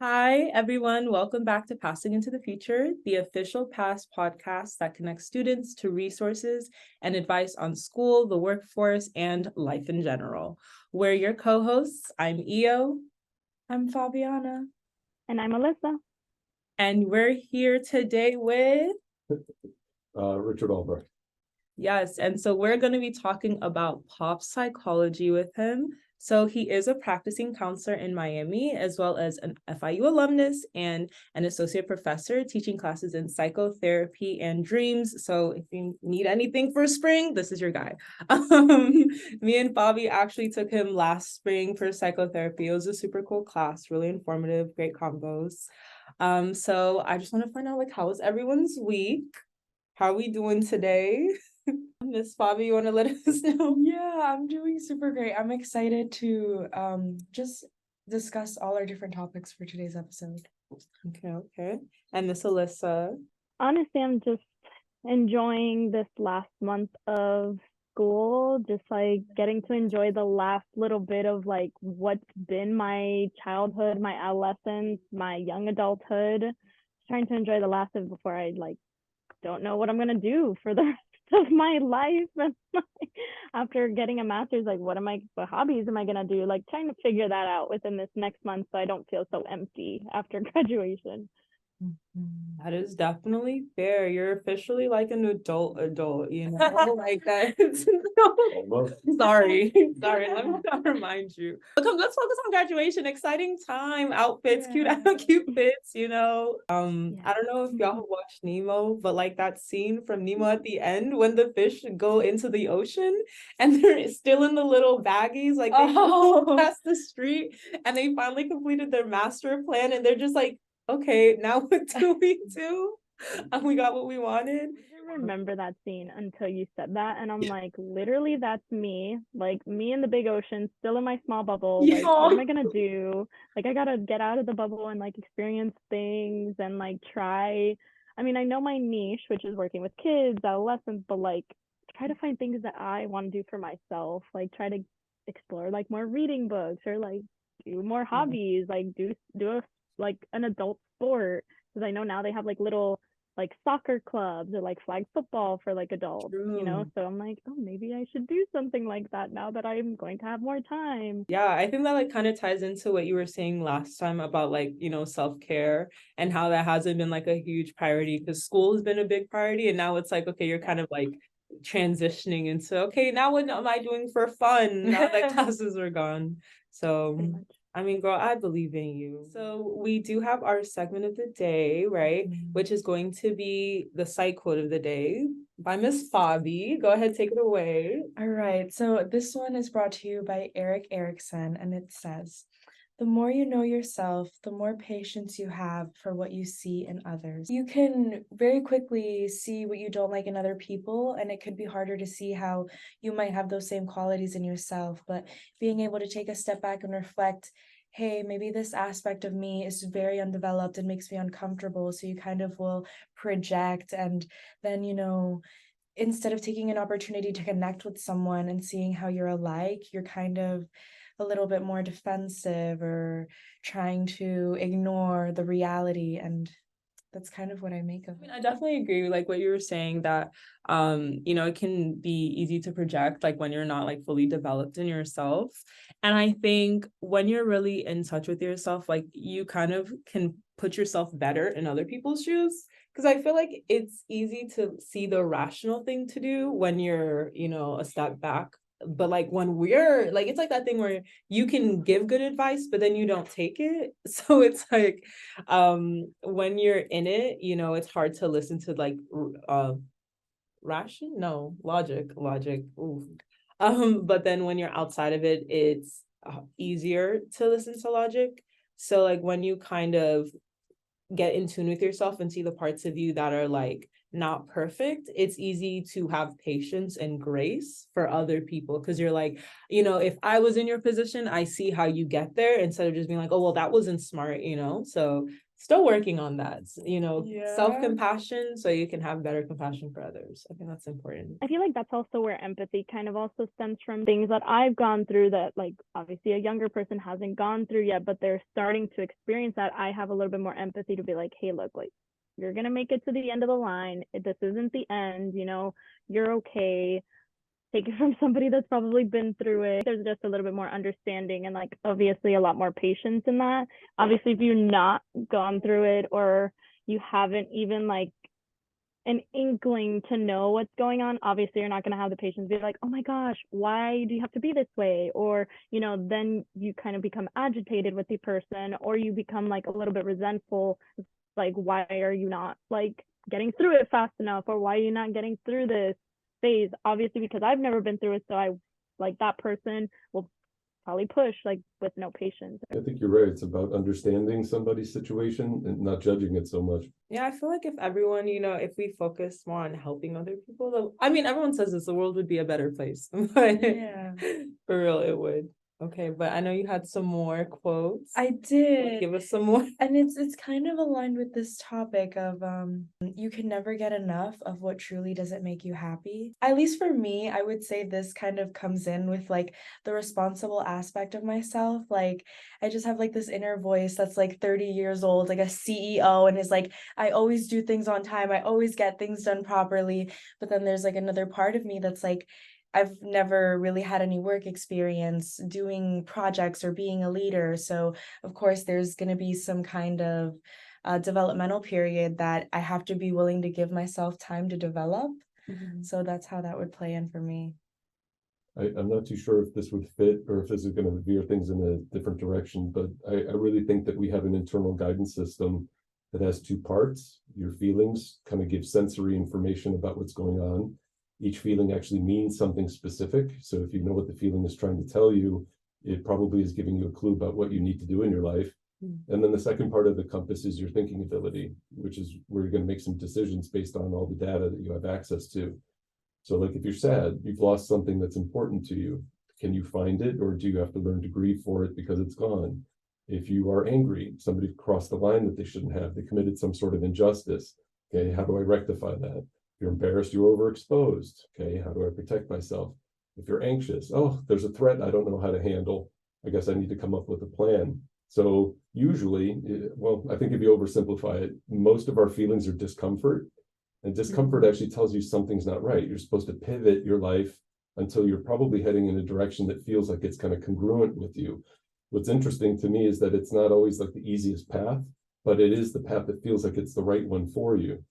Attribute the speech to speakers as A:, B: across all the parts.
A: Hi, everyone. Welcome back to Passing into the Future, the official PASS podcast that connects students to resources and advice on school, the workforce, and life in general. We're your co-hosts. I'm Io.
B: I'm Fabiana.
C: And I'm Alyssa.
A: And we're here today with
D: Richard Albrecht.
A: Yes, and so we're going to be talking about pop psychology with him. So he is a practicing counselor in Miami, as well as an FIU alumnus and an associate professor teaching classes in psychotherapy and dreams. So if you need anything for spring, this is your guy. Me and Bobby actually took him last spring for psychotherapy. It was a super cool class, really informative, great combos. So I just want to find out, how was everyone's week? How are we doing today? Miss Bobby, you want to let us know?
B: Yeah, I'm doing super great. I'm excited to just discuss all our different topics for today's episode.
A: Okay. And Miss Alyssa?
C: Honestly, I'm just enjoying this last month of school, just getting to enjoy the last little bit of what's been my childhood, my adolescence, my young adulthood. Trying to enjoy the last of it before I don't know what I'm gonna do for the rest of my life. And after getting a master's, what hobbies am I gonna do? Trying to figure that out within this next month so I don't feel so empty after graduation.
A: That is definitely fair. You're officially like an adult, you know, that. Sorry. Let me not remind you. Let's focus on graduation. Exciting time, outfits, cute fits, I don't know if y'all have watched Nemo, but that scene from Nemo at the end when the fish go into the ocean and they're still in the little baggies, they go past the street and they finally completed their master plan and they're just okay, now what do we do? And we got what we wanted.
C: I didn't remember that scene until you said that, and I'm literally, that's me. Me in the big ocean, still in my small bubble. What am I gonna do? I gotta get out of the bubble and experience things and try. I mean, I know my niche, which is working with kids, adolescents, but try to find things that I want to do for myself. Try to explore more reading books or do more hobbies. Do a an adult sport, because I know now they have little soccer clubs or flag football for adults.
A: True.
C: So I'm oh, maybe I should do something like that now that I'm going to have more time.
A: Yeah, I think that kind of ties into what you were saying last time about self-care and how that hasn't been a huge priority because school has been a big priority and now it's okay, you're kind of transitioning into okay, now what am I doing for fun now that classes are gone. So I mean, girl, I believe in you. So we do have our segment of the day, right? Which is going to be the psych quote of the day by Miss Fabi. Go ahead, take it away.
B: All right, so this one is brought to you by Eric Erickson, and it says, "The more you know yourself, the more patience you have for what you see in others." You can very quickly see what you don't like in other people, and it could be harder to see how you might have those same qualities in yourself. But being able to take a step back and reflect, hey, maybe this aspect of me is very undeveloped and makes me uncomfortable. So you kind of will project, and then, instead of taking an opportunity to connect with someone and seeing how you're alike, you're kind of a little bit more defensive or trying to ignore the reality. And that's kind of what I make of
A: I
B: it.
A: mean, I definitely agree with what you were saying that it can be easy to project when you're not fully developed in yourself. And I think when you're really in touch with yourself, you kind of can put yourself better in other people's shoes. Because I feel it's easy to see the rational thing to do when you're, a step back. But when we're it's that thing where you can give good advice, but then you don't take it. So it's when you're in it, it's hard to listen to logic. Ooh. But then when you're outside of it, it's easier to listen to logic. So when you kind of get in tune with yourself and see the parts of you that are not perfect, it's easy to have patience and grace for other people because you're if I was in your position, I see how you get there instead of just being oh well, that wasn't smart, so still working on that,
B: Yeah.
A: self-compassion so you can have better compassion for others. I think that's important.
C: I feel like that's also where empathy kind of also stems from, things that I've gone through that, like, obviously a younger person hasn't gone through yet, but they're starting to experience that. I have a little bit more empathy to be like, hey, look, like, you're going to make it to the end of the line. This isn't the end, you're okay. Take it from somebody that's probably been through it. There's just a little bit more understanding and, like, obviously a lot more patience in that. Obviously, if you've not gone through it, or you haven't even, like, an inkling to know what's going on, obviously you're not going to have the patience to be like, oh my gosh, why do you have to be this way? Or, then you kind of become agitated with the person, or you become, like, a little bit resentful. Like, why are you not, like, getting through it fast enough? Or why are you not getting through this phase? Obviously, because I've never been through it, so I, like, that person will probably push, like, with no patience.
D: I think you're right. It's about understanding somebody's situation and not judging it so much.
A: Yeah, I feel like if everyone, if we focus more on helping other people, everyone says this, the world would be a better place. But
B: Yeah.
A: for real, it would. Okay, but I know you had some more quotes.
B: I did.
A: Give us some more.
B: And it's kind of aligned with this topic of you can never get enough of what truly doesn't make you happy. At least for me, I would say this kind of comes in with, like, the responsible aspect of myself. Like, I just have, like, this inner voice that's, like, 30 years old, like a CEO, and is like, I always do things on time, I always get things done properly. But then there's, like, another part of me that's like, I've never really had any work experience doing projects or being a leader. So of course, there's going to be some kind of developmental period that I have to be willing to give myself time to develop.
A: Mm-hmm.
B: So that's how that would play in for me.
D: I'm not too sure if this would fit or if this is going to veer things in a different direction, but I really think that we have an internal guidance system that has two parts. Your feelings kind of give sensory information about what's going on. Each feeling actually means something specific. So if you know what the feeling is trying to tell you, it probably is giving you a clue about what you need to do in your life. And then the second part of the compass is your thinking ability, which is where you're going to make some decisions based on all the data that you have access to. So, like, if you're sad, you've lost something that's important to you. Can you find it, or do you have to learn to grieve for it because it's gone? If you are angry, somebody crossed the line that they shouldn't have, they committed some sort of injustice. Okay, how do I rectify that? If you're embarrassed, you're overexposed. Okay, how do I protect myself? If you're anxious, oh, there's a threat I don't know how to handle. I guess I need to come up with a plan. So usually, well, I think if you oversimplify it, most of our feelings are discomfort. And discomfort actually tells you something's not right. You're supposed to pivot your life until you're probably heading in a direction that feels like it's kind of congruent with you. What's interesting to me is that it's not always like the easiest path, but it is the path that feels like it's the right one for you.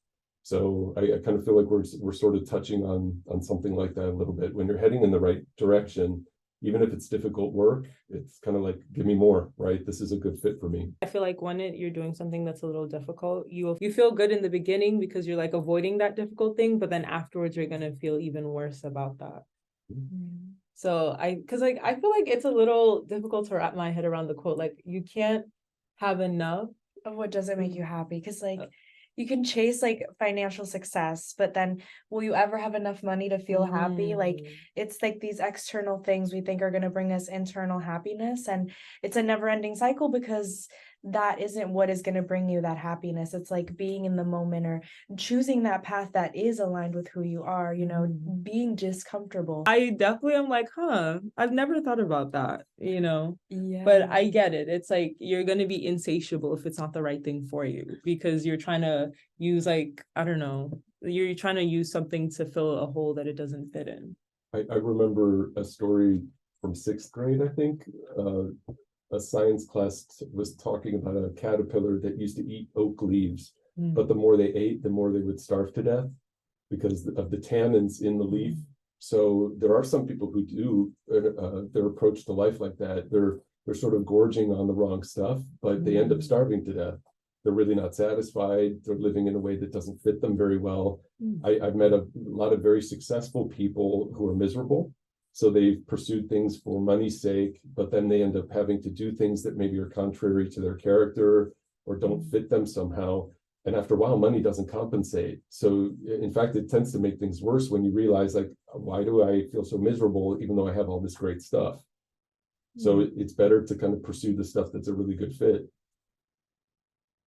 D: So I kind of feel like we're sort of touching on something like that a little bit. When you're heading in the right direction, even if it's difficult work, it's kind of like, give me more, right? This is a good fit for me.
A: I feel like when you're doing something that's a little difficult, you feel good in the beginning because you're, like, avoiding that difficult thing, but then afterwards you're gonna feel even worse about that.
B: Mm-hmm.
A: So I feel like it's a little difficult to wrap my head around the quote. Like, you can't have enough
B: of what doesn't make you happy, because, like, you can chase, like, financial success, but then will you ever have enough money to feel happy? Like, it's like these external things we think are going to bring us internal happiness, and it's a never-ending cycle because that isn't what is going to bring you that happiness. It's like being in the moment or choosing that path that is aligned with who you are, being discomfortable.
A: I definitely am like, I've never thought about that,
B: Yeah.
A: But I get it. It's like you're going to be insatiable if it's not the right thing for you, because you're trying to use, like, I don't know, you're trying to use something to fill a hole that it doesn't fit in.
D: I remember a story from sixth grade, I think. A science class was talking about a caterpillar that used to eat oak leaves, but the more they ate, the more they would starve to death because of the tannins in the leaf. So there are some people who do their approach to life like that. They're sort of gorging on the wrong stuff, but they end up starving to death. They're really not satisfied. They're living in a way that doesn't fit them very well. I've met a lot of very successful people who are miserable. So they've pursued things for money's sake, but then they end up having to do things that maybe are contrary to their character or don't fit them somehow. And after a while, money doesn't compensate. So in fact, it tends to make things worse when you realize, like, why do I feel so miserable even though I have all this great stuff? So it's better to kind of pursue the stuff that's a really good fit.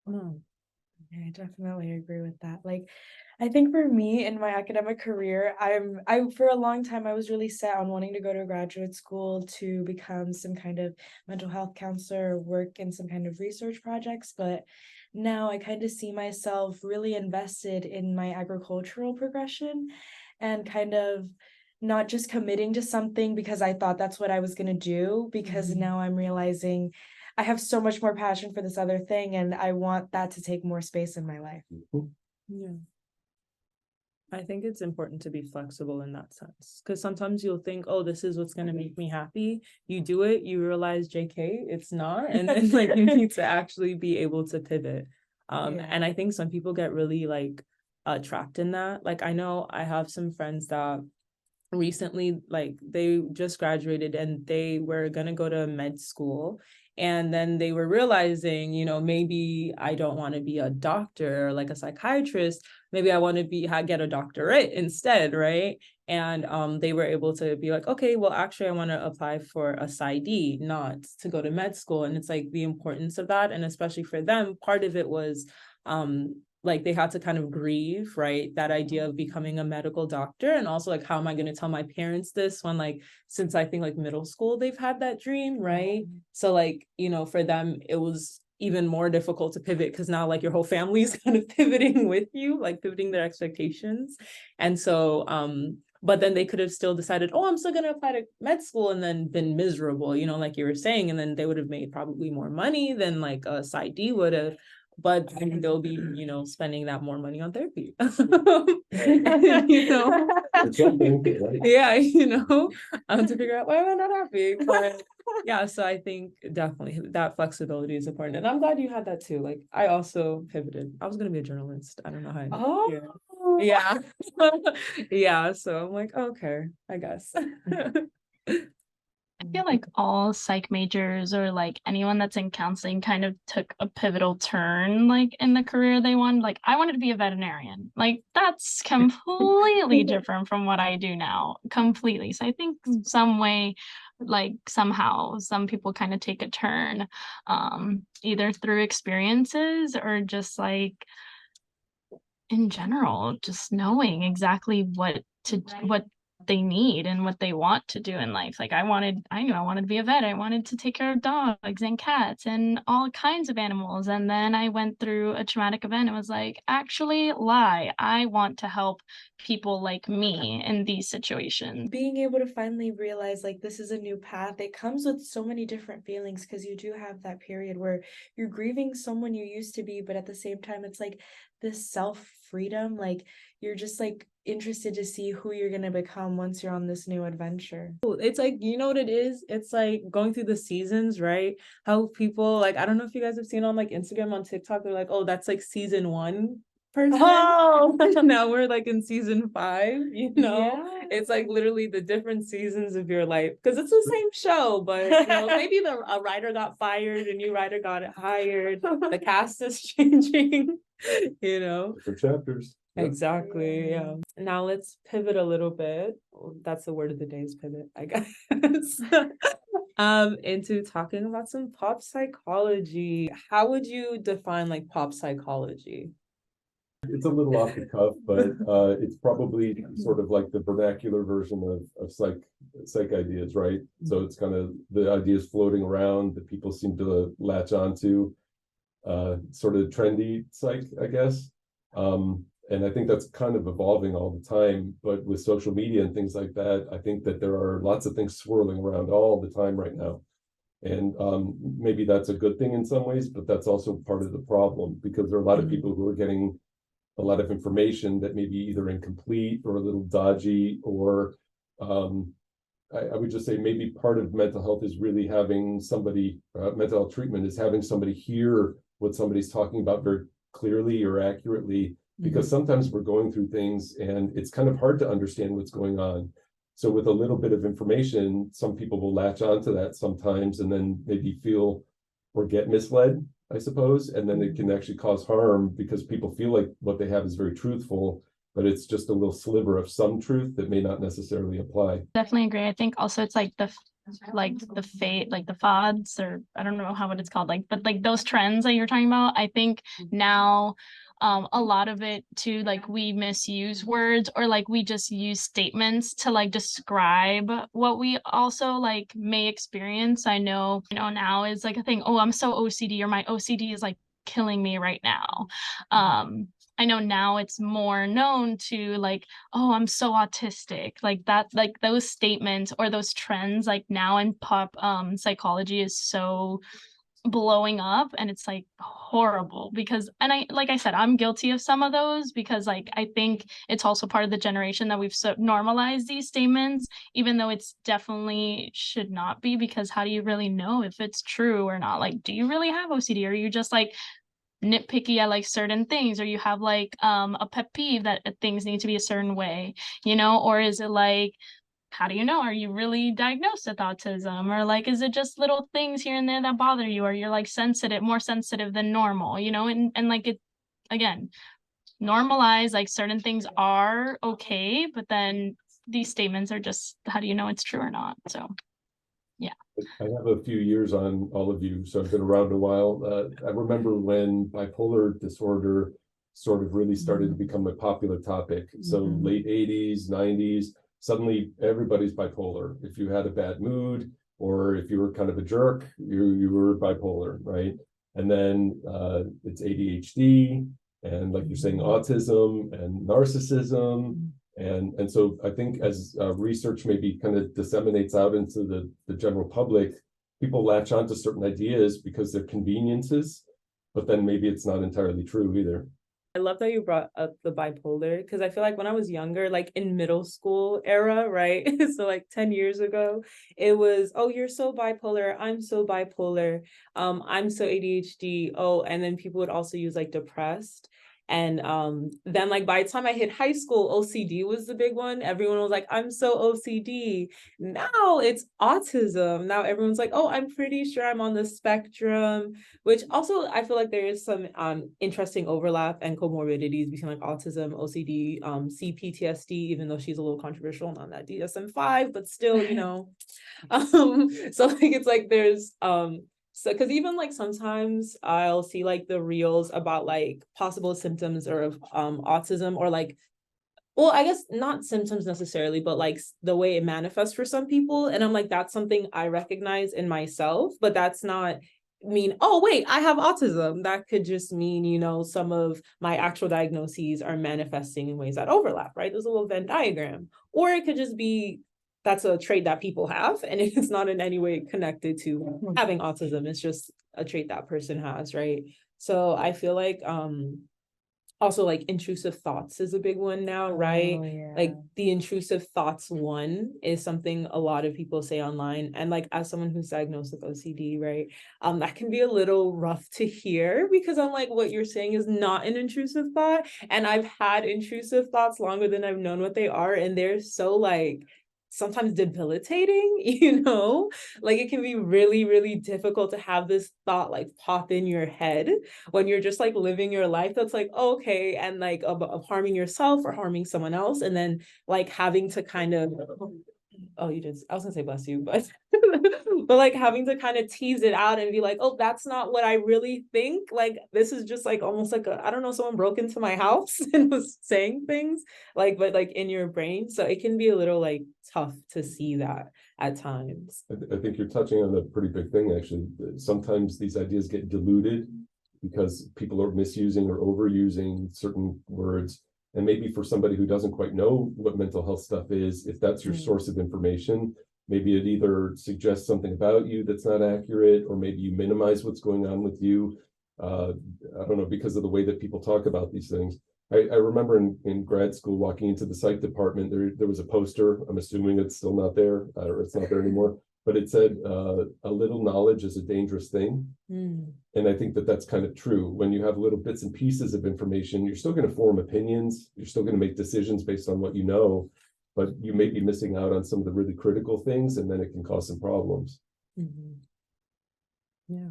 A: No.
B: Yeah, I definitely agree with that. Like, I think for me in my academic career, I for a long time I was really set on wanting to go to graduate school to become some kind of mental health counselor or work in some kind of research projects. But now I kind of see myself really invested in my agricultural progression and kind of not just committing to something because I thought that's what I was going to do, because now I'm realizing I have so much more passion for this other thing and I want that to take more space in my life.
A: Yeah. I think it's important to be flexible in that sense, because sometimes you'll think, oh, this is what's going to make me happy. You do it, you realize, JK, it's not. And then like you need to actually be able to pivot. And I think some people get really like trapped in that. Like I know I have some friends that recently, like they just graduated and they were going to go to med school. And then they were realizing, you know, maybe I don't want to be a doctor or like a psychiatrist. Maybe I want to get a doctorate instead, right? And they were able to be like, okay, well, actually, I want to apply for a PsyD, not to go to med school. And it's like the importance of that. And especially for them, part of it was like they had to kind of grieve, right? That idea of becoming a medical doctor. And also like, how am I going to tell my parents this when like, since I think like middle school, they've had that dream, right? So like, you know, for them, it was even more difficult to pivot because now like your whole family is kind of pivoting with you, like pivoting their expectations. And so, but then they could have still decided, oh, I'm still going to apply to med school and then been miserable, you know, like you were saying, and then they would have made probably more money than like a PsyD would have. But they'll be, you know, spending that more money on therapy. You know, yeah, you know, to figure out why am I not happy. But yeah, so I think definitely that flexibility is important. And I'm glad you had that too. Like I also pivoted. I was gonna be a journalist. I don't know how.
B: Oh,
A: yeah. Yeah. So I'm like, okay, I guess.
E: I feel like all psych majors or like anyone that's in counseling kind of took a pivotal turn like in the career they wanted. Like I wanted to be a veterinarian. Like that's completely different from what I do now. Completely. So I think some way, like somehow some people kind of take a turn either through experiences or just like in general, just knowing exactly what they need and what they want to do in life. Like I knew I wanted to be a vet. I wanted to take care of dogs and cats and all kinds of animals. And then I went through a traumatic event and was like, actually lie. I want to help people like me in these situations.
B: Being able to finally realize like this is a new path, it comes with so many different feelings because you do have that period where you're grieving someone you used to be, but at the same time it's like this self-freedom, like you're just like interested to see who you're going to become once you're on this new adventure.
A: It's like, you know what it is? It's like going through the seasons, right? How people like, I don't know if you guys have seen on like Instagram, on TikTok, they're like, oh, that's like season 1 person.
B: Oh,
A: now we're like in season 5, you know?
B: yeah.
A: It's like literally the different seasons of your life because it's the same show, but you know, maybe a writer got fired, a new writer got hired, the cast is changing, you know?
D: Different chapters.
A: Exactly. Yeah. Now let's pivot a little bit. That's the word of the day, is pivot, I guess. Into talking about some pop psychology. How would you define like pop psychology?
D: It's a little off the cuff, but it's probably sort of like the vernacular version of psych ideas, right? So it's kind of the ideas floating around that people seem to latch onto, sort of trendy psych, I guess. And I think that's kind of evolving all the time, but with social media and things like that, I think that there are lots of things swirling around all the time right now. And maybe that's a good thing in some ways, but that's also part of the problem because there are a lot of people who are getting a lot of information that may be either incomplete or a little dodgy, or I would just say maybe part of mental health is really having somebody, mental health treatment is having somebody hear what somebody's talking about very clearly or accurately, because sometimes we're going through things and it's kind of hard to understand what's going on. So with a little bit of information, some people will latch onto that sometimes and then maybe feel or get misled, I suppose, and then it can actually cause harm because people feel like what they have is very truthful, but it's just a little sliver of some truth that may not necessarily apply.
E: Definitely agree. I think also it's like like the fate, like the FODs, or I don't know how it's called, like, but like those trends that you're talking about, I think now a lot of it too, like we misuse words, or like we just use statements to like describe what we also like may experience. I know, now is like a thing, oh, I'm so OCD, or my OCD is like killing me right now. I know now it's more known to like, oh, I'm so autistic, like that, like those statements or those trends, like now in pop psychology is so blowing up, and it's like horrible because, and I, like I said, I'm guilty of some of those, because like I think it's also part of the generation that we've so normalized these statements, even though it's definitely should not be, because how do you really know if it's true or not? Like, do you really have OCD, or are you just like nitpicky at like certain things, or you have like a pet peeve that things need to be a certain way, or is it like, how do you know? Are you really diagnosed with autism? Or like, is it just little things here and there that bother you? Or you're like sensitive, more sensitive than normal, and like it, again, normalize, like certain things are okay, but then these statements are just, how do you know it's true or not? So, yeah.
D: I have a few years on all of you, so I've been around a while. I remember when bipolar disorder sort of really started to become a popular topic. So late 80s, 90s, suddenly everybody's bipolar. If you had a bad mood, or if you were kind of a jerk, you were bipolar, right? And then it's ADHD, and like you're saying, autism and narcissism. And so I think as research maybe kind of disseminates out into the general public, people latch onto certain ideas because they're conveniences, but then maybe it's not entirely true either.
A: I love that you brought up the bipolar, because I feel like when I was younger, like in middle school era, right? So like 10 years ago, it was, oh, you're so bipolar, I'm so bipolar, I'm so ADHD, oh, and then people would also use like depressed. And then like by the time I hit high school, OCD was the big one. Everyone was like, I'm so OCD. Now it's autism. Now everyone's like, oh, I'm pretty sure I'm on the spectrum, which also I feel like there is some interesting overlap and comorbidities between like autism, OCD, CPTSD, even though she's a little controversial on that DSM-5, but still, so like it's like there's so, because even like sometimes I'll see like the reels about like possible symptoms or of autism, or like, well, I guess not symptoms necessarily, but like the way it manifests for some people. And I'm like, that's something I recognize in myself, but that's not mean, oh, wait, I have autism. That could just mean, some of my actual diagnoses are manifesting in ways that overlap, right? There's a little Venn diagram. Or it could just be that's a trait that people have, and it's not in any way connected to having autism. It's just a trait that person has, right? So I feel like also like intrusive thoughts is a big one now, right? Like the intrusive thoughts one is something a lot of people say online, and like as someone who's diagnosed with OCD, right, that can be a little rough to hear, because I'm like, what you're saying is not an intrusive thought, and I've had intrusive thoughts longer than I've known what they are, and they're so like sometimes debilitating, like it can be really, really difficult to have this thought like pop in your head when you're just like living your life that's like, okay, and like of harming yourself or harming someone else, and then like having to kind of, oh, you did, I was gonna say bless you, but but like having to kind of tease it out and be like, oh, that's not what I really think, like this is just like almost like I don't know, someone broke into my house and was saying things like, but like in your brain. So it can be a little like tough to see that at times.
D: I think you're touching on a pretty big thing, actually. Sometimes these ideas get diluted because people are misusing or overusing certain words. And maybe for somebody who doesn't quite know what mental health stuff is, if that's your source of information, maybe it either suggests something about you that's not accurate, or maybe you minimize what's going on with you. I don't know, because of the way that people talk about these things. I remember in grad school walking into the psych department, there was a poster. I'm assuming it's still not there, or it's not there anymore, but it said, a little knowledge is a dangerous thing. And I think that that's kind of true. When you have little bits and pieces of information, you're still going to form opinions. You're still going to make decisions based on what you know, but you may be missing out on some of the really critical things, and then it can cause some problems.
A: Yeah.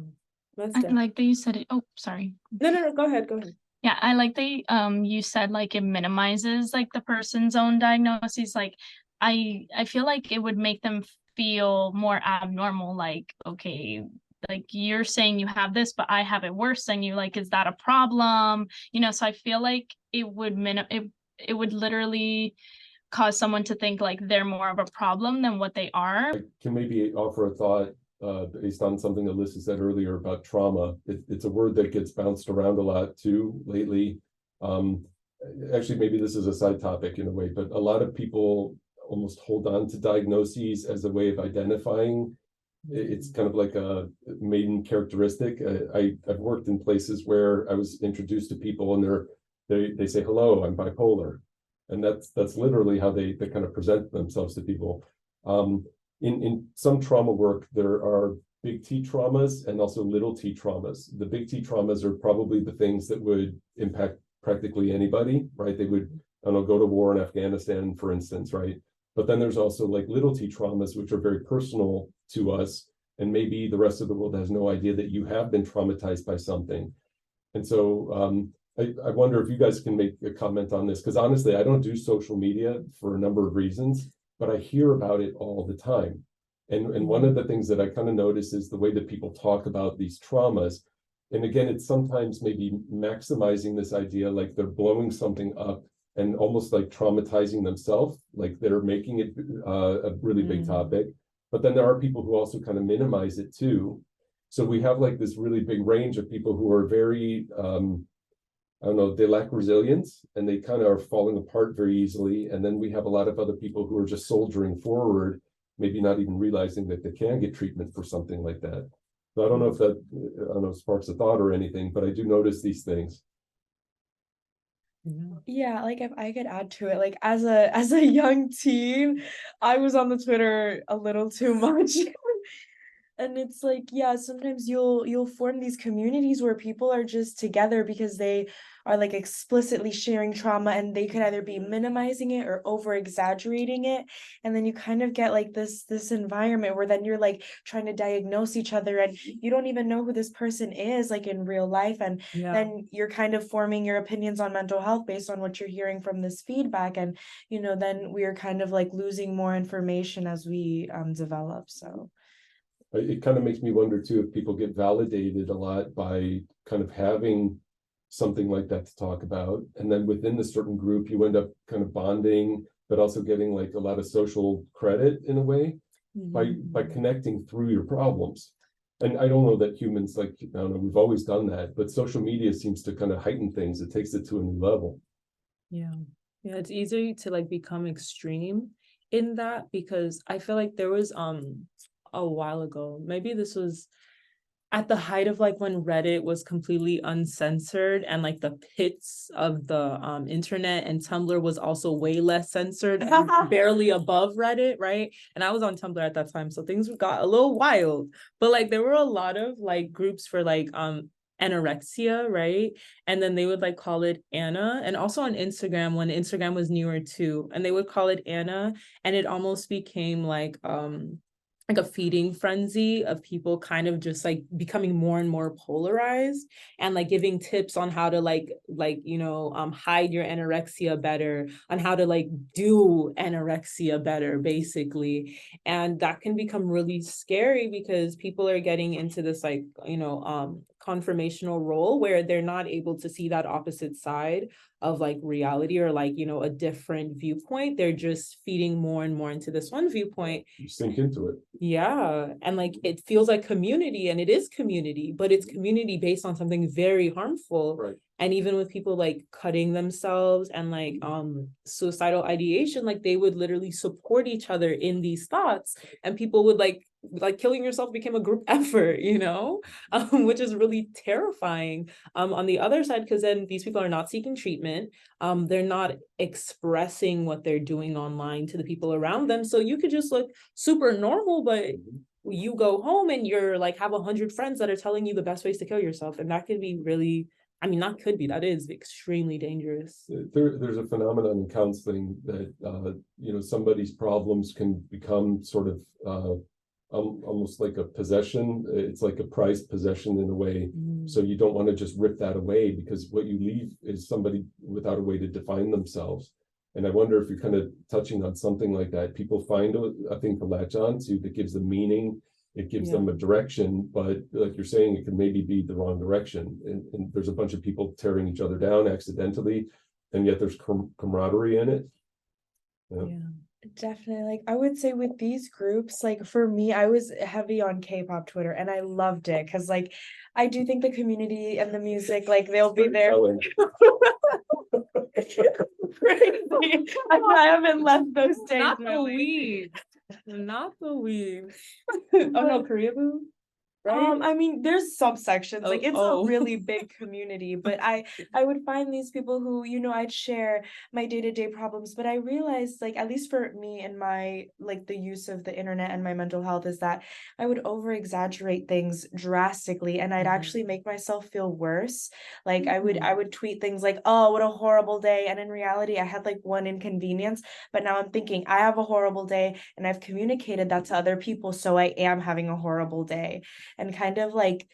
E: I like that you said it. Oh, sorry.
A: No, go ahead.
E: Yeah, I like that you said like it minimizes like the person's own diagnoses. Like I feel like it would make them feel more abnormal, like, okay, like you're saying you have this, but I have it worse than you. Like, is that a problem? You know, so I feel like it would literally cause someone to think like they're more of a problem than what they are.
D: I can maybe offer a thought based on something Alyssa said earlier about trauma. It's a word that gets bounced around a lot too lately. Actually, maybe this is a side topic in a way, but a lot of people almost hold on to diagnoses as a way of identifying. It's kind of like a maiden characteristic. I've worked in places where I was introduced to people and they say, hello, I'm bipolar. And that's literally how they kind of present themselves to people. In some trauma work, there are big T traumas and also little t traumas. The big T traumas are probably the things that would impact practically anybody, right? They would, I don't know, go to war in Afghanistan, for instance, right? But then there's also like little t traumas, which are very personal to us. And maybe the rest of the world has no idea that you have been traumatized by something. And so I wonder if you guys can make a comment on this, because honestly, I don't do social media for a number of reasons, but I hear about it all the time. And one of the things that I kind of notice is the way that people talk about these traumas. And again, it's sometimes maybe maximizing this idea, like they're blowing something up and almost like traumatizing themselves, like they're making it a really big topic. But then there are people who also kind of minimize it too. So we have like this really big range of people who are very, I don't know, they lack resilience and they kind of are falling apart very easily. And then we have a lot of other people who are just soldiering forward, maybe not even realizing that they can get treatment for something like that. So I don't know if that, I don't know, sparks a thought or anything, but I do notice these things.
B: Yeah, like if I could add to it, like as a young teen, I was on the Twitter a little too much. And it's like, yeah, sometimes you'll form these communities where people are just together because they are like explicitly sharing trauma, and they could either be minimizing it or over exaggerating it. And then you kind of get like this environment where then you're like trying to diagnose each other and you don't even know who this person is like in real life. And then you're kind of forming your opinions on mental health based on what you're hearing from this feedback. And, you know, then we're kind of like losing more information as we develop. So
D: It kind of makes me wonder too if people get validated a lot by kind of having something like that to talk about, and then within the certain group you end up kind of bonding, but also getting like a lot of social credit in a way by connecting through your problems. And I don't know that humans, like, I don't know, we've always done that, but social media seems to kind of heighten things. It takes it to a new level.
A: Yeah, it's easy to like become extreme in that, because I feel like there was a while ago, maybe this was at the height of like when Reddit was completely uncensored and like the pits of the internet, and Tumblr was also way less censored and barely above Reddit, right? And I was on Tumblr at that time, so things got a little wild. But like there were a lot of like groups for like anorexia, right? And then they would like call it Anna. And also on Instagram, when Instagram was newer too, and they would call it Anna, and it almost became like a feeding frenzy of people kind of just like becoming more and more polarized, and like giving tips on how to like you know hide your anorexia better, on how to like do anorexia better basically. And that can become really scary because people are getting into this like, you know, conformational role where they're not able to see that opposite side of like reality, or like, you know, a different viewpoint. They're just feeding more and more into this one viewpoint.
D: You sink into it.
A: Yeah. And like it feels like community, and it is community, but it's community based on something very harmful.
D: Right.
A: And even with people like cutting themselves and like suicidal ideation, like they would literally support each other in these thoughts, and people would like killing yourself became a group effort, you know, which is really terrifying. On the other side, because then these people are not seeking treatment, they're not expressing what they're doing online to the people around them. So you could just look super normal, but you go home and you're like have 100 friends that are telling you the best ways to kill yourself, and that could be really, I mean, not could be, that is extremely dangerous.
D: There's a phenomenon in counseling that, you know, somebody's problems can become sort of almost like a possession. It's like a prized possession in a way. So you don't want to just rip that away, because what you leave is somebody without a way to define themselves. And I wonder if you're kind of touching on something like that. People find a thing to latch on to that gives them meaning, it gives them a direction, but like you're saying, it can maybe be the wrong direction. And there's a bunch of people tearing each other down accidentally, and yet there's camaraderie in it.
B: Definitely. Like I would say with these groups, like for me, I was heavy on K-pop Twitter and I loved it because like I do think the community and the music, like they'll be there. Crazy. I haven't left those days.
A: Not the weed. Not the weed. Oh no, Korea Boo. Right?
B: I mean, there's subsections, like it's
A: Oh.
B: a really big community, but I would find these people who, you know, I'd share my day-to-day problems, but I realized, like, at least for me and my, like, the use of the internet and my mental health is that I would over-exaggerate things drastically, and I'd actually make myself feel worse. Like, I would tweet things like, oh, what a horrible day, and in reality, I had, like, one inconvenience, but now I'm thinking, I have a horrible day, and I've communicated that to other people, so I am having a horrible day. And kind of like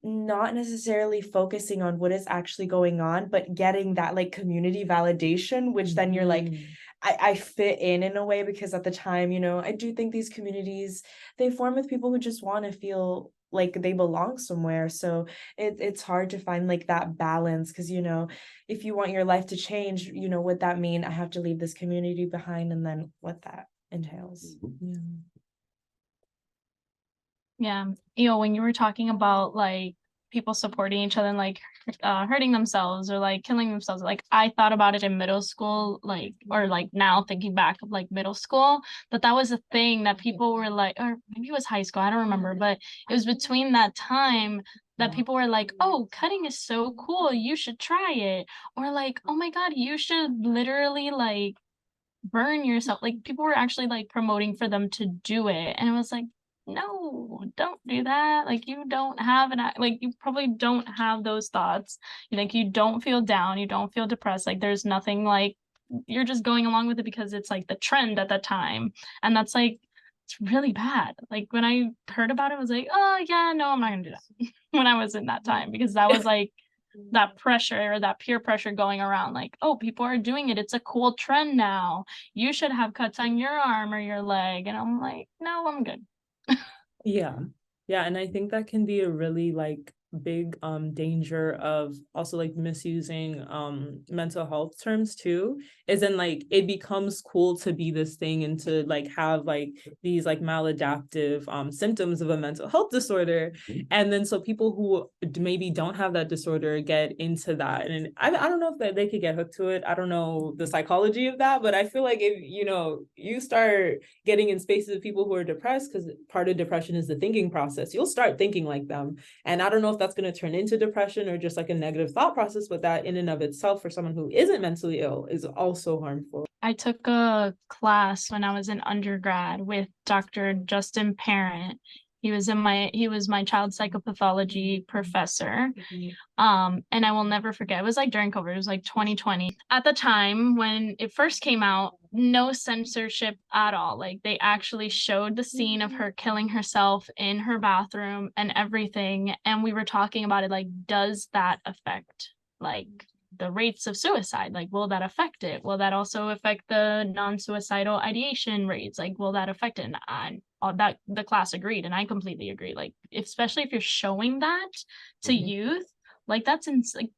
B: not necessarily focusing on what is actually going on, but getting that like community validation, which then you're like, I fit in a way, because at the time, you know, I do think these communities, they form with people who just want to feel like they belong somewhere. So it's hard to find like that balance, because, you know, if you want your life to change, you know, what that mean? I have to leave this community behind, and then what that entails.
E: Yeah, you know, when you were talking about like people supporting each other and like hurting themselves or like killing themselves, like I thought about it in middle school, like, or like now thinking back of like middle school, that was a thing that people were like, or maybe it was high school, I don't remember, but it was between that time that people were like, oh, cutting is so cool, you should try it, or like, oh my God, you should literally like burn yourself. Like people were actually like promoting for them to do it, and it was like, no, don't do that. Like you don't have like you probably don't have those thoughts. Like you don't feel down, you don't feel depressed. Like there's nothing, like you're just going along with it because it's like the trend at the time. And that's like, it's really bad. Like when I heard about it, I was like, oh yeah, no, I'm not gonna do that when I was in that time, because that was like that pressure or that peer pressure going around, like, oh, people are doing it, it's a cool trend now, you should have cuts on your arm or your leg. And I'm like, no, I'm good.
A: Yeah, and I think that can be a really like big danger of also like misusing mental health terms too, is in like it becomes cool to be this thing and to like have like these like maladaptive symptoms of a mental health disorder, and then so people who maybe don't have that disorder get into that, and I don't know if that they could get hooked to it. I don't know the psychology of that, but I feel like if you know you start getting in spaces of people who are depressed, because part of depression is the thinking process, you'll start thinking like them, and I don't know if that's going to turn into depression or just like a negative thought process, but that in and of itself for someone who isn't mentally ill is also harmful.
E: I took a class when I was in undergrad with Dr. Justin Parent. He was my child psychopathology professor. And I will never forget, it was like during COVID, it was like 2020. At the time when it first came out, no censorship at all. Like they actually showed the scene of her killing herself in her bathroom and everything. And we were talking about it, like, does that affect like the rates of suicide? Like, will that affect it? Will that also affect the non-suicidal ideation rates? Like, will that affect it? And that the class agreed, and I completely agree. Like, especially if you're showing that to youth, like that's like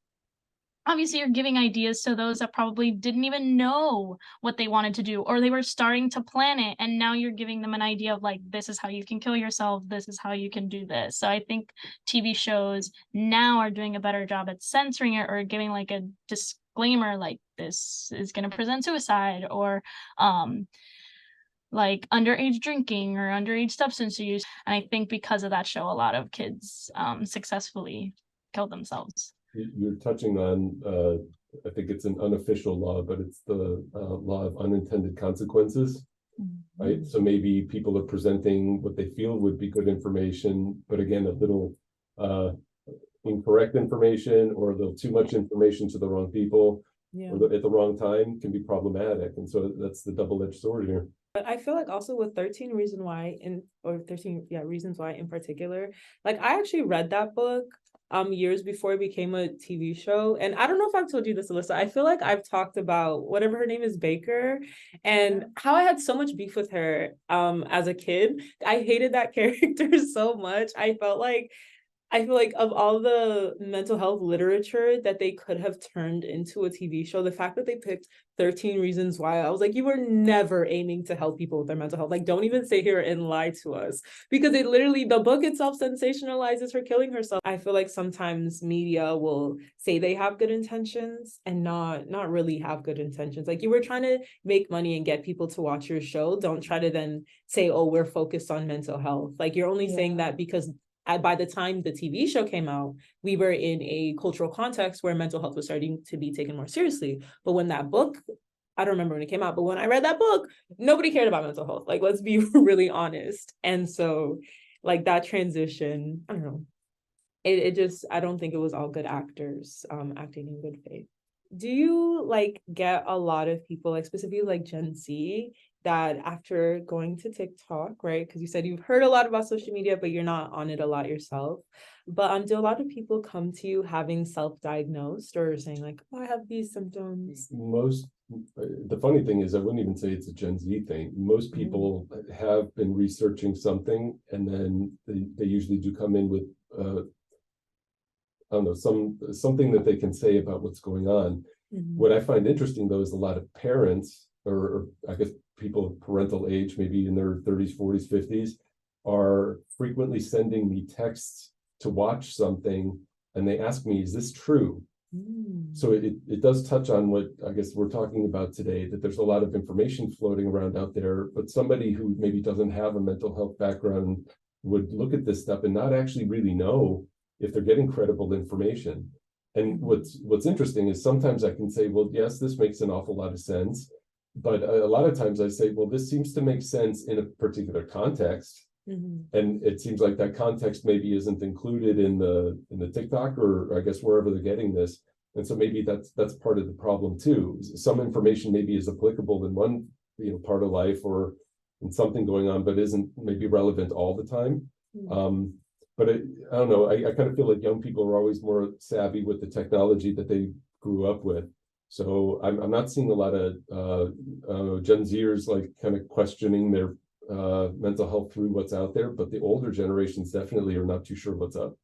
E: obviously you're giving ideas to those that probably didn't even know what they wanted to do, or they were starting to plan it, and now you're giving them an idea of like, this is how you can kill yourself, this is how you can do this. So I think TV shows now are doing a better job at censoring it, or giving like a disclaimer like, this is going to present suicide, or like underage drinking or underage substance use. And I think because of that show, a lot of kids successfully killed themselves.
D: You're touching on, I think it's an unofficial law, but it's the law of unintended consequences, right? So maybe people are presenting what they feel would be good information, but again, a little incorrect information, or a little too much information to the wrong people, or at the wrong time, can be problematic. And so that's the double-edged sword here.
A: But I feel like also with 13 Reasons Why in particular, like I actually read that book years before it became a TV show. And I don't know if I've told you this, Alyssa. I feel like I've talked about whatever her name is, Baker, and how I had so much beef with her as a kid. I hated that character so much. I feel like of all the mental health literature that they could have turned into a TV show, the fact that they picked 13 Reasons Why, I was like, you were never aiming to help people with their mental health. Like, don't even sit here and lie to us, because it literally, the book itself sensationalizes her killing herself. I feel like sometimes media will say they have good intentions and not really have good intentions. Like, you were trying to make money and get people to watch your show. Don't try to then say, oh, we're focused on mental health. Like, you're only saying that because by the time the TV show came out, we were in a cultural context where mental health was starting to be taken more seriously. But when that book, I don't remember when it came out, but when I read that book, nobody cared about mental health. Like, let's be really honest. And so, like, that transition, I don't know. It just, I don't think it was all good actors acting in good faith. Do you like get a lot of people, like specifically like Gen Z, that after going to TikTok, right? Because you said you've heard a lot about social media, but you're not on it a lot yourself. But do a lot of people come to you having self-diagnosed or saying like, oh, I have these symptoms?
D: The funny thing is, I wouldn't even say it's a Gen Z thing. Most people have been researching something, and then they usually do come in with I don't know, something that they can say about what's going on. What I find interesting though is a lot of parents, or I guess people of parental age, maybe in their 30s, 40s, 50s, are frequently sending me texts to watch something, and they ask me, is this true? So it does touch on what I guess we're talking about today, that there's a lot of information floating around out there, but somebody who maybe doesn't have a mental health background would look at this stuff and not actually really know if they're getting credible information. And what's interesting is sometimes I can say, well, yes, this makes an awful lot of sense. But a lot of times I say, well, this seems to make sense in a particular context. And it seems like that context maybe isn't included in the TikTok, or I guess wherever they're getting this. And so maybe that's part of the problem too. Some information maybe is applicable in one part of life or in something going on, but isn't maybe relevant all the time. But I don't know, I kind of feel like young people are always more savvy with the technology that they grew up with. So I'm not seeing a lot of Gen Zers like kind of questioning their mental health through what's out there, but the older generations definitely are not too sure what's up.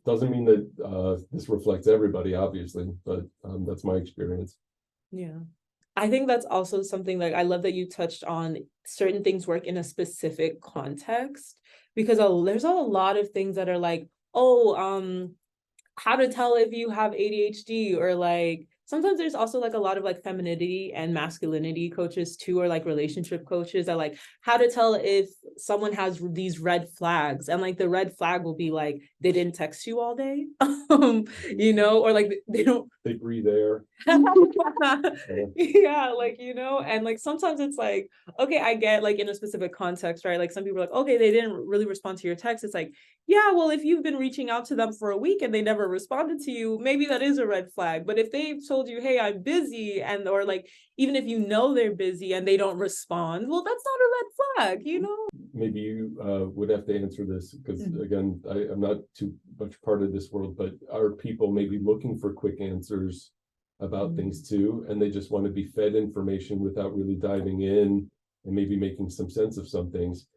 D: Doesn't mean that this reflects everybody, obviously, but that's my experience.
A: Yeah. I think that's also something, like, I love that you touched on certain things work in a specific context, because there's a lot of things that are like, oh, how to tell if you have ADHD, or like sometimes there's also like a lot of like femininity and masculinity coaches too, or like relationship coaches that like how to tell if someone has these red flags, and like the red flag will be like they didn't text you all day, or like
D: they breathe air.
A: Yeah, like, and like sometimes it's like, okay, I get like in a specific context, right? Like some people are like, okay, they didn't really respond to your text. It's like, yeah, well, if you've been reaching out to them for a week and they never responded to you, maybe that is a red flag. But if they've told you, hey, I'm busy, and or like even if they're busy and they don't respond, well, that's not a red flag,
D: Maybe you would have to answer this, because again, I'm not too much part of this world, but are people maybe looking for quick answers about things too, and they just want to be fed information without really diving in and maybe making some sense of some things?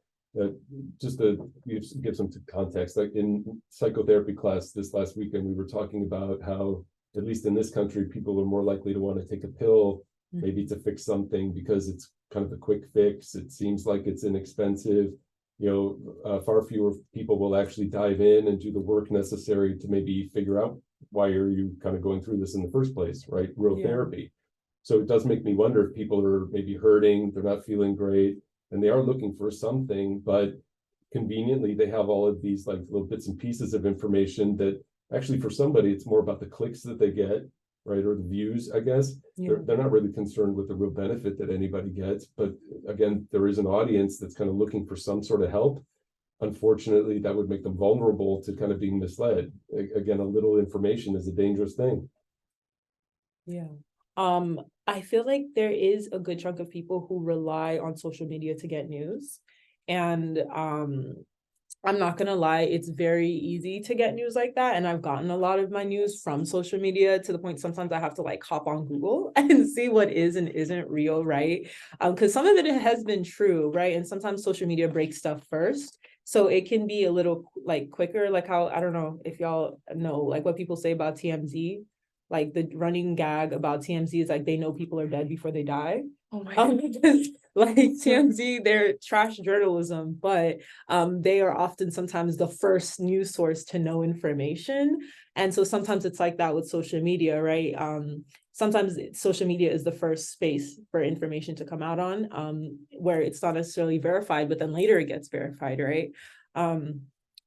D: Just to give some context, like in psychotherapy class this last weekend, we were talking about how, at least in this country, people are more likely to want to take a pill, maybe to fix something, because it's kind of a quick fix. It seems like it's inexpensive. Far fewer people will actually dive in and do the work necessary to maybe figure out why are you kind of going through this in the first place, right? Real therapy. So it does make me wonder if people are maybe hurting, they're not feeling great, and they are looking for something, but conveniently they have all of these like little bits and pieces of information that actually for somebody it's more about the clicks that they get, right, or the views, I guess. They're not really concerned with the real benefit that anybody gets. But again, there is an audience that's kind of looking for some sort of help. Unfortunately, that would make them vulnerable to kind of being misled. Again, a little information is a dangerous thing.
A: Yeah. I feel like there is a good chunk of people who rely on social media to get news. And I'm not gonna lie, it's very easy to get news like that. And I've gotten a lot of my news from social media to the point sometimes I have to like hop on Google and see what is and isn't real, right? Because some of it has been true, right? And sometimes social media breaks stuff first. So it can be a little like quicker, like how, I don't know if y'all know, like what people say about TMZ, like the running gag about TMZ is like they know people are dead before they die.
B: Oh my God.
A: Because like TMZ, they're trash journalism, but they are often sometimes the first news source to know information. And so sometimes it's like that with social media, right? Sometimes social media is the first space for information to come out on, where it's not necessarily verified, but then later it gets verified, right?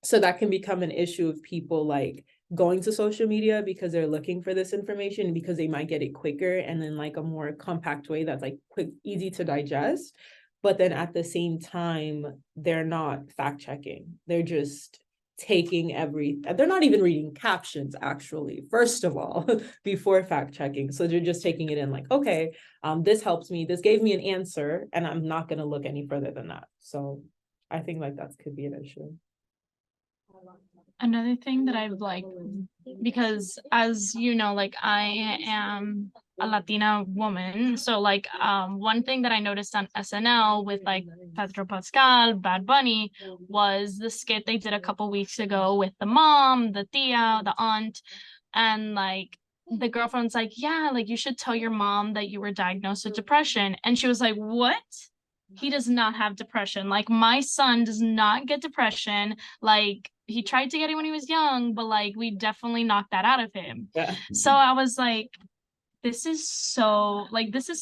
A: So that can become an issue of people like going to social media because they're looking for this information because they might get it quicker and in like a more compact way that's like quick, easy to digest. But then at the same time, they're not fact checking. They're just taking they're not even reading captions actually, first of all, before fact checking. So they're just taking it in like, okay, this helps me, this gave me an answer, and I'm not going to look any further than that. So I think like that could be an issue.
E: Another thing that I've like, because as you know, like I am a Latina woman, so like one thing that I noticed on SNL with like Pedro Pascal, Bad Bunny, was the skit they did a couple weeks ago with the mom, the tia, the aunt, and like the girlfriend's like, yeah, like you should tell your mom that you were diagnosed with depression, and she was like, what? He does not have depression. Like my son does not get depression. Like he tried to get it when he was young, but like we definitely knocked that out of him.
A: Yeah.
E: So I was like, this is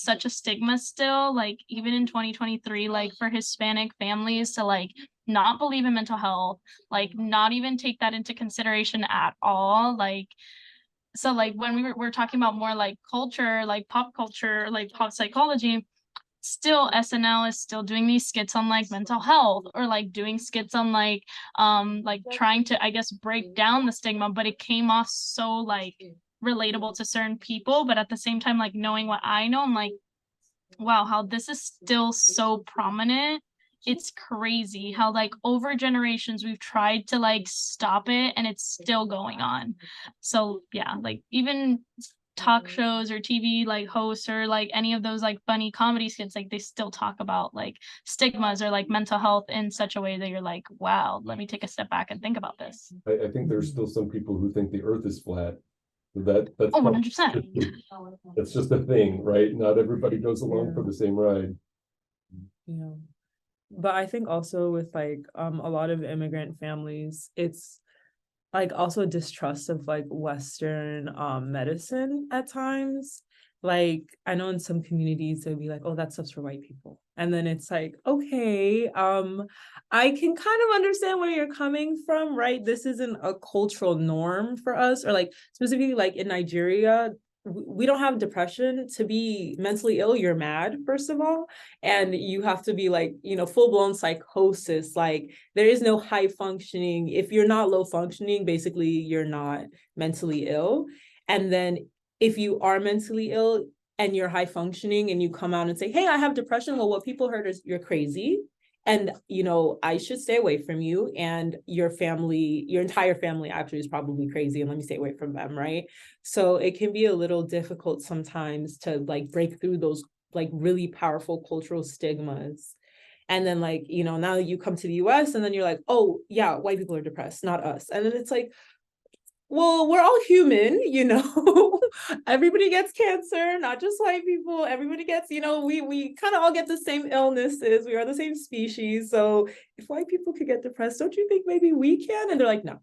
E: such a stigma still, like even in 2023, like for Hispanic families to like not believe in mental health, like not even take that into consideration at all. Like, so like when we're talking about more like culture, like pop culture, like pop psychology, still SNL is still doing these skits on like mental health, or like doing skits on like trying to, I guess, break down the stigma, but it came off so like relatable to certain people. But at the same time, like knowing what I know, I'm like, wow, how this is still so prominent. It's crazy how like over generations we've tried to like stop it and it's still going on. So yeah, like even talk shows or TV like hosts or like any of those like funny comedy skits, like they still talk about like stigmas or like mental health in such a way that you're like, wow, let me take a step back and think about this.
D: I think there's still some people who think the earth is flat. That's
E: 100%.
D: That's just a thing, right? Not everybody goes along for the same ride.
A: Yeah. But I think also with like a lot of immigrant families, it's like also distrust of like Western medicine at times. Like I know in some communities they'll be like, oh, that stuff's for white people. And then it's like, okay, I can kind of understand where you're coming from, right? This isn't a cultural norm for us, or like specifically like in Nigeria, we don't have depression. To be mentally ill, you're mad, first of all, and you have to be like, full-blown psychosis. Like there is no high functioning. If you're not low functioning, basically you're not mentally ill. And then if you are mentally ill and you're high functioning and you come out and say, hey, I have depression, well, what people heard is you're crazy, and I should stay away from you, and your entire family actually is probably crazy, and let me stay away from them, right? So it can be a little difficult sometimes to like break through those like really powerful cultural stigmas. And then like, now you come to the US and then you're like, oh yeah, white people are depressed, not us. And then it's like, well, we're all human, everybody gets cancer, not just white people. Everybody gets, we kind of all get the same illnesses. We are the same species. So if white people could get depressed, don't you think maybe we can? And they're like, no.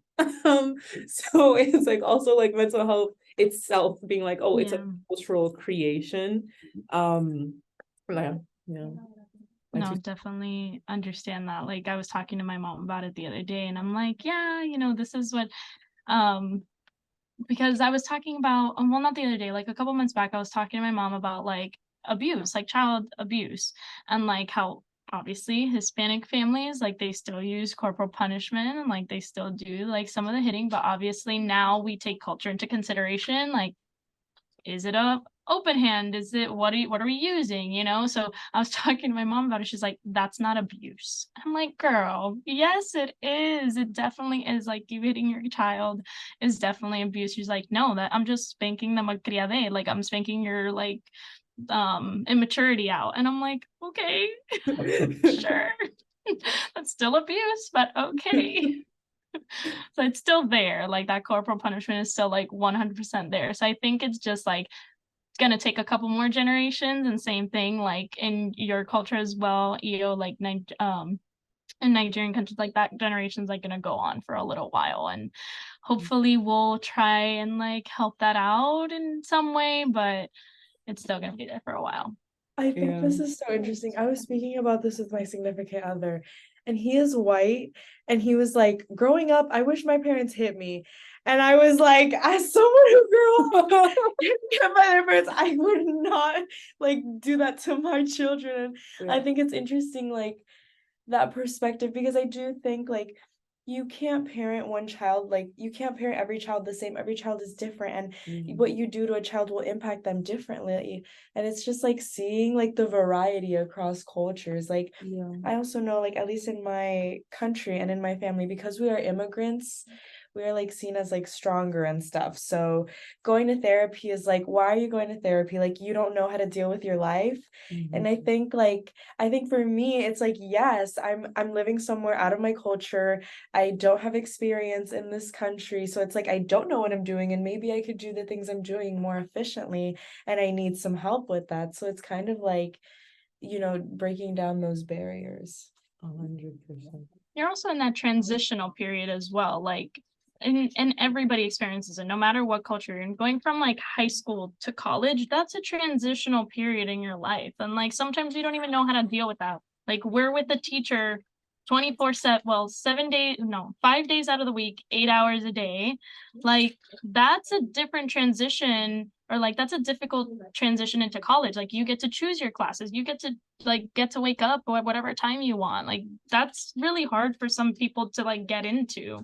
A: So it's like also like mental health itself being like, oh, it's a cultural creation. Yeah.
E: No, definitely understand that. Like I was talking to my mom about it the other day, and I'm like, yeah, this is what because I was talking about, well, not the other day, like a couple months back, I was talking to my mom about like abuse, like child abuse, and like how obviously Hispanic families, like they still use corporal punishment and like they still do like some of the hitting, but obviously now we take culture into consideration. Like, is it a open hand? Is it what are we using? You know? So I was talking to my mom about it. She's like, that's not abuse. I'm like, girl, yes, it is. It definitely is. Like, you hitting your child is definitely abuse. She's like, no, that I'm just spanking the malcriade. Like, I'm spanking your like immaturity out. And I'm like, okay, sure. That's still abuse, but okay. So it's still there. Like, that corporal punishment is still like 100% there. So I think it's just like it's gonna take a couple more generations, and same thing like in your culture as well, like in Nigerian countries like that, generation's like gonna go on for a little while, and hopefully we'll try and like help that out in some way, but it's still gonna be there for a while.
B: I think this is so interesting. I was speaking about this with my significant other, and he is white, and he was like, growing up, I wish my parents hit me. And I was like, as someone who grew up hit by their parents, I would not like do that to my children. And I think it's interesting, like that perspective, because I do think like you can't parent one child, like you can't parent every child the same. Every child is different, and what you do to a child will impact them differently. And it's just like seeing like the variety across cultures. Like I also know, like at least in my country and in my family, because we are immigrants, we are like seen as like stronger and stuff. So going to therapy is like, why are you going to therapy? Like you don't know how to deal with your life. And I think for me, it's like, yes, I'm living somewhere out of my culture. I don't have experience in this country. So it's like, I don't know what I'm doing, and maybe I could do the things I'm doing more efficiently, and I need some help with that. So it's kind of like, breaking down those barriers.
A: 100%.
E: You're also in that transitional period as well, like and everybody experiences it, no matter what culture you're in. Going from like high school to college, that's a transitional period in your life, and like sometimes you don't even know how to deal with that. Like, we're with the teacher 24/7, well, 7 days, no, 5 days out of the week, 8 hours a day. Like, that's a different transition, or like that's a difficult transition into college. Like, you get to choose your classes, you get to wake up at whatever time you want. Like, that's really hard for some people to like get into,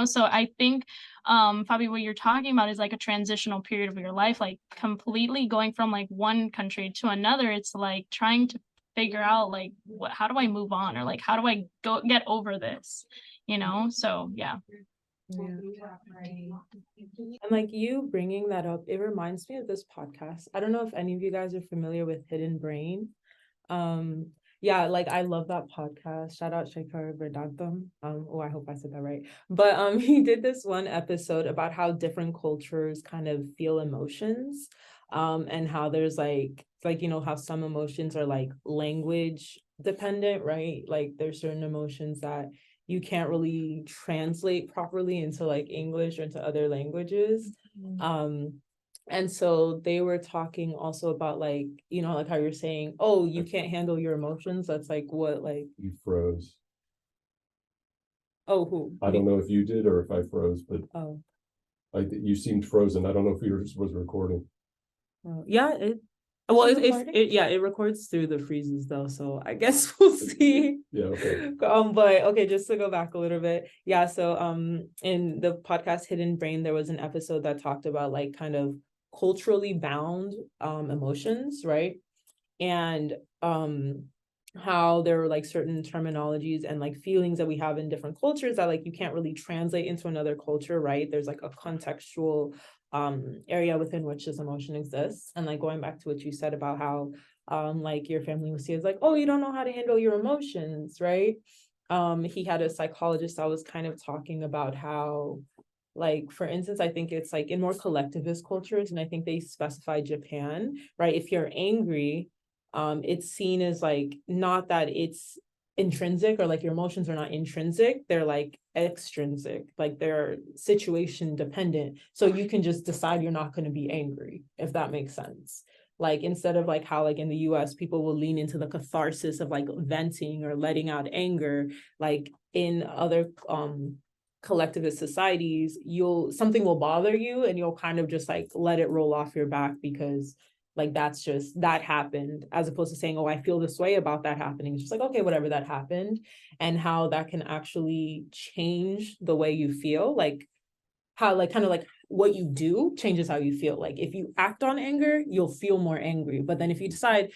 E: so I think Fabi, what you're talking about is like a transitional period of your life, like completely going from like one country to another. It's like trying to figure out like how do I move on, or like how do I get over this, so yeah.
A: And like you bringing that up, it reminds me of this podcast. I don't know if any of you guys are familiar with Hidden Brain. Yeah, like I love that podcast. Shout out Shekhar Vedantam. I hope I said that right. But he did this one episode about how different cultures kind of feel emotions. And how there's like how some emotions are like language dependent, right? Like there's certain emotions that you can't really translate properly into like English or into other languages. And so they were talking also about like, like how you're saying, oh, you can't handle your emotions. That's like what, like
D: You froze.
A: Oh, who?
D: I don't know if you did or if I froze, but you seemed frozen. I don't know if yours was recording.
A: Yeah, it records through the freezes though, so I guess we'll see.
D: Yeah, okay.
A: But okay, just to go back a little bit. Yeah, so in the podcast Hidden Brain, there was an episode that talked about like kind of culturally bound emotions, right? And how there are like certain terminologies and like feelings that we have in different cultures that like you can't really translate into another culture, right? There's like a contextual area within which this emotion exists. And like going back to what you said about how like your family will see it's like, oh, you don't know how to handle your emotions, right? He had a psychologist that was kind of talking about how, like, for instance, I think it's like in more collectivist cultures, and I think they specify Japan, right? If you're angry, it's seen as like not that it's intrinsic, or like your emotions are not intrinsic, they're like extrinsic, like they're situation dependent. So you can just decide you're not going to be angry, if that makes sense. Like instead of like how like in the US people will lean into the catharsis of like venting or letting out anger, like in other collectivist societies, something will bother you and you'll kind of just like let it roll off your back because like that happened, as opposed to saying, oh, I feel this way about that happening. It's just like, okay, whatever, that happened. And how that can actually change the way you feel, like how like kind of like what you do changes how you feel. Like if you act on anger, you'll feel more angry. But then if you decide,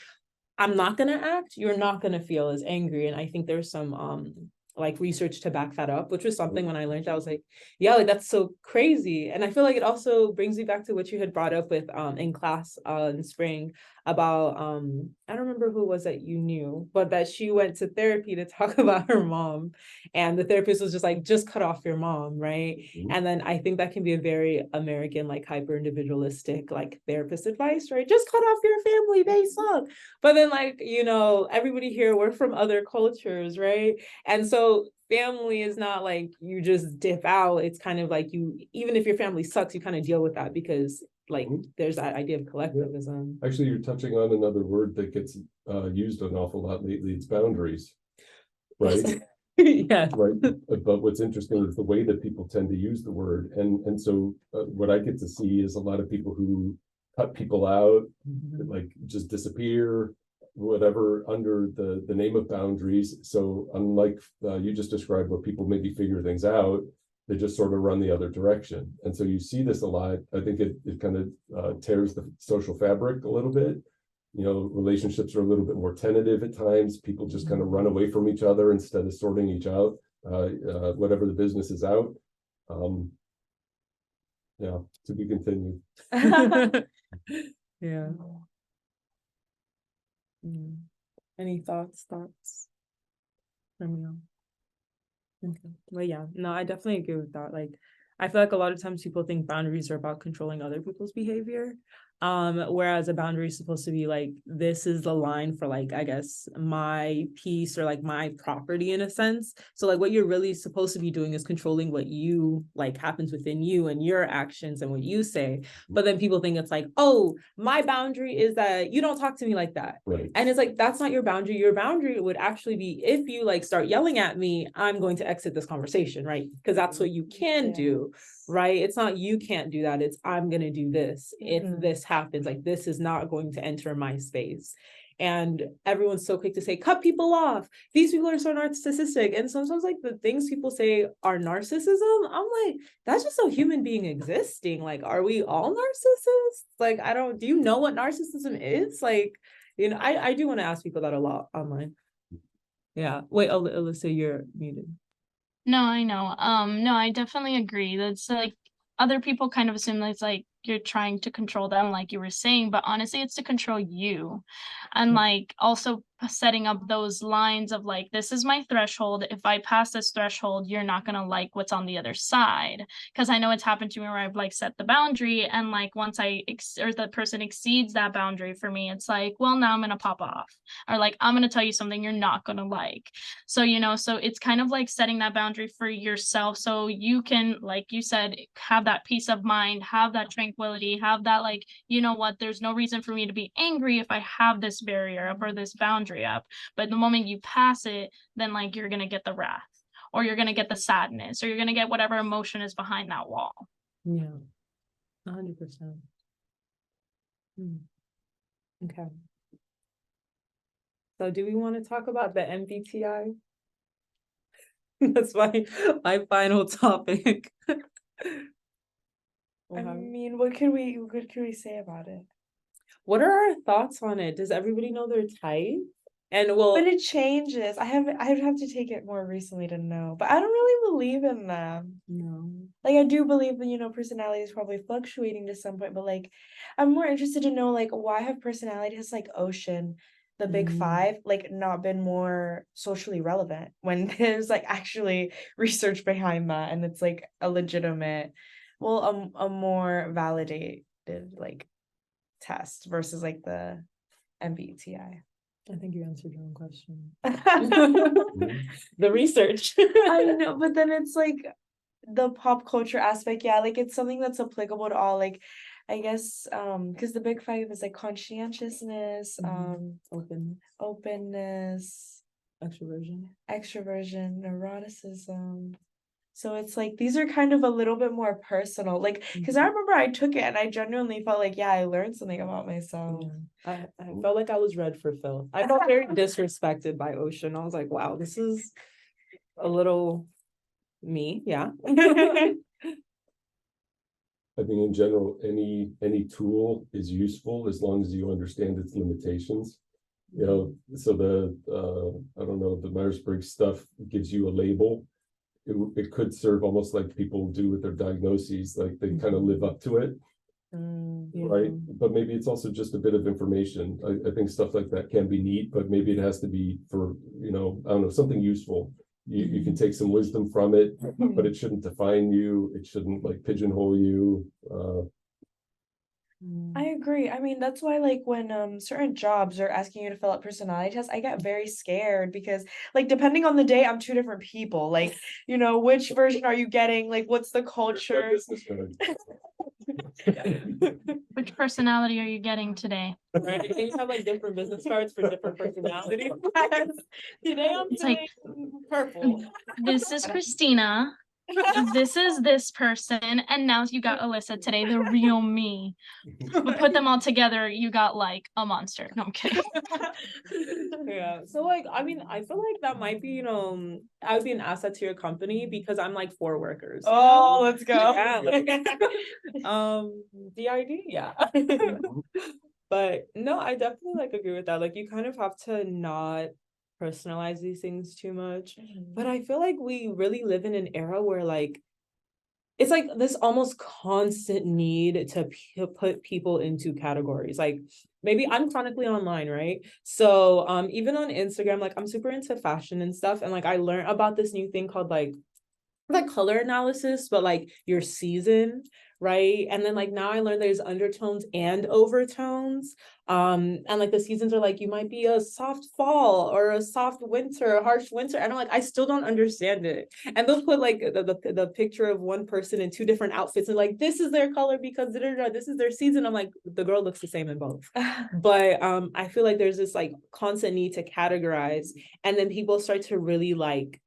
A: I'm not gonna act, you're not gonna feel as angry. And I think there's some like research to back that up, which was something when I learned, I was like, yeah, like that's so crazy. And I feel like it also brings me back to what you had brought up with in class in spring about I don't remember who it was that you knew, but that she went to therapy to talk about her mom, and the therapist was just like, just cut off your mom, right? And then I think that can be a very American, like hyper individualistic, like therapist advice, right? Just cut off your family, they suck. But then, like, you know, everybody here, we're from other cultures, right? And so family is not like you just dip out. It's kind of like you, even if your family sucks, you kind of deal with that because like there's that idea of collectivism.
D: Actually, you're touching on another word that gets used an awful lot lately. It's boundaries, right?
A: Yeah.
D: Right. But what's interesting is the way that people tend to use the word. And so what I get to see is a lot of people who cut people out, like just disappear, whatever, under the name of boundaries. So unlike you just described where people maybe figure things out, they just sort of run the other direction. And so you see this a lot. I think it kind of tears the social fabric a little bit. You know, relationships are a little bit more tentative at times. People just kind of run away from each other instead of sorting each out, whatever the business is out. Yeah, to be continued.
A: Yeah. Any thoughts from you? Okay. Well, yeah, no, I definitely agree with that. Like, I feel like a lot of times people think boundaries are about controlling other people's behavior. Whereas a boundary is supposed to be like, this is the line for like, I guess, my peace or like my property in a sense. So like what you're really supposed to be doing is controlling what you like happens within you and your actions and what you say. But then people think it's like, oh, my boundary is that you don't talk to me like that.
D: Right.
A: And it's like, that's not your boundary. Your boundary would actually be, if you like start yelling at me, I'm going to exit this conversation, right? Because that's what you can do. Right? It's not you can't do that. It's I'm going to do this. If this happens, like this is not going to enter my space. And everyone's so quick to say, cut people off. These people are so narcissistic. And sometimes like the things people say are narcissism, I'm like, that's just a human being existing. Like, are we all narcissists? Like, do you know what narcissism is? Like, you know, I do want to ask people that a lot online. Yeah. Wait, Alyssa, you're muted.
E: No, I know. No, I definitely agree. That's like other people kind of assume that it's like you're trying to control them, like you were saying, but honestly, it's to control you. And like also setting up those lines of like, this is my threshold. If I pass this threshold, you're not gonna like what's on the other side. Because I know it's happened to me where I've like set the boundary, and like once or the person exceeds that boundary for me, it's like, well, now I'm gonna pop off, or like I'm gonna tell you something you're not gonna like. So, you know, so it's kind of like setting that boundary for yourself so you can, like you said, have that peace of mind, have that tranquility, have that like, you know what, there's no reason for me to be angry if I have this barrier up or this boundary up. But the moment you pass it, then like you're gonna get the wrath, or you're gonna get the sadness, or you're gonna get whatever emotion is behind that wall.
A: Yeah, 100%. Okay. So do we want to talk about the MBTI? That's my final topic.
B: I mean, what can we say about it?
A: What are our thoughts on it? Does everybody know their type? And well,
B: but it changes. I would have to take it more recently to know, but I don't really believe in them.
A: No.
B: Like I do believe that, you know, personality is probably fluctuating to some point, but like I'm more interested to know like why have personalities like Ocean, the big five, like not been more socially relevant when there's like actually research behind that, and it's like a legitimate, well, a more validated like test versus like the MBTI.
A: I think you answered your own question.
B: I
A: The research.
B: know, but then it's like the pop culture aspect, yeah, like it's something that's applicable to all, like I guess because the big five is like conscientiousness, openness, extroversion, neuroticism. So it's like these are kind of a little bit more personal, like because I remember I took it and I genuinely felt like, yeah, I learned something about myself.
A: I felt like I was read for Phil. I felt very disrespected by Ocean. I was like, wow, this is a little me, yeah.
D: I mean, in general, any tool is useful as long as you understand its limitations. You know, so the I don't know, the Myers-Briggs stuff gives you a label. It could serve almost like people do with their diagnoses, like they kind of live up to it, right? But maybe it's also just a bit of information. I think stuff like that can be neat, but maybe it has to be for, you know, I don't know, something useful. You can take some wisdom from it, but it shouldn't define you. It shouldn't like pigeonhole you.
B: I agree. I mean, that's why like when certain jobs are asking you to fill out personality tests, I get very scared because like depending on the day, I'm two different people. Like, you know, which version are you getting? Like, what's the culture?
D: Business card.
E: Which personality are you getting today?
A: Right? And you have like different business cards for different personalities. Today I'm
E: It's like,
A: doing purple.
E: This is Christina. This is this person, and now you got Alyssa today, the real me. But put them all together, you got like a monster. No, I'm kidding.
A: Yeah. So like, I mean, I feel like that might be, you know, I would be an asset to your company because I'm like 4 workers. You know?
B: Let's go.
A: Yeah, like, DID, yeah. But no, I definitely like agree with that. Like you kind of have to not personalize these things too much. But I feel like we really live in an era where like it's like this almost constant need to put people into categories. Like maybe I'm chronically online, right? So even on Instagram, like I'm super into fashion and stuff, and like I learned about this new thing called like color analysis, but like your season, right? And then like now I learned there's undertones and overtones. And like the seasons are like you might be a soft fall or a soft winter, a harsh winter. And I'm like, I still don't understand it. And they'll put like the picture of one person in 2 different outfits and like this is their color because this is their season. I'm like, the girl looks the same in both. But I feel like there's this like constant need to categorize, and then people start to really like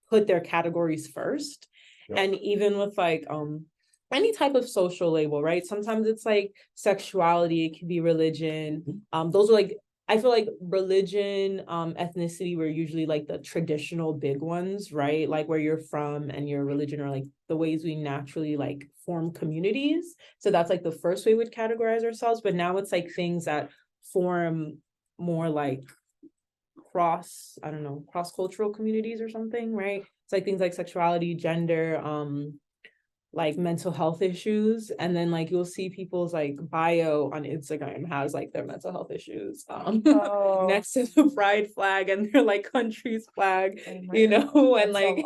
A: put their categories first. Yep. And even with like any type of social label, right? Sometimes it's like sexuality, it can be religion. Those are like, I feel like religion, ethnicity were usually like the traditional big ones, right? Like where you're from and your religion are like the ways we naturally like form communities. So that's like the first way we'd categorize ourselves. But now it's like things that form more like cross-cultural communities or something, right? It's like things like sexuality, gender, like mental health issues, and then like you'll see people's like bio on Instagram has like their mental health issues next to the pride flag and their like country's flag, you know. And like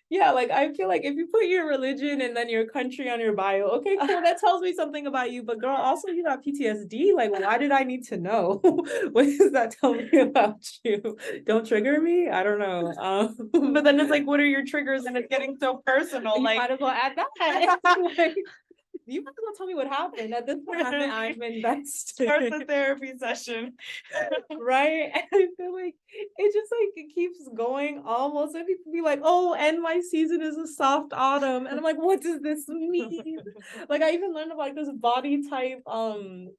A: yeah, like I feel like if you put your religion and then your country on your bio, okay, cool, that tells me something about you, but girl, also you got PTSD, like why did I need to know? What does that tell me about you? Don't trigger me, I don't know.
B: But then it's like, what are your triggers? And it's getting so personal.
A: You
B: like
A: might as well add that. Like, you might as well tell me what happened. At this point, I'm invested.
B: Start the therapy session.
A: Right? And I feel like it just like it keeps going almost, and people be like, oh, and my season is a soft autumn. And I'm like, what does this mean? Like I even learned about like this body type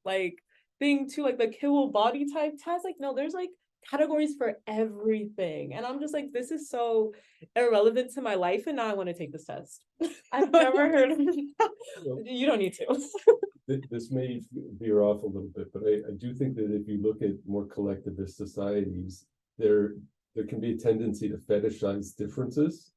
A: like thing too, like the Kill body type test. Like, no, there's like categories for everything, and I'm just like, this is so irrelevant to my life, and now I want to take this test.
B: I've never heard of it.
A: You don't need to.
D: This may veer off a little bit, but I do think that if you look at more collectivist societies, there can be a tendency to fetishize differences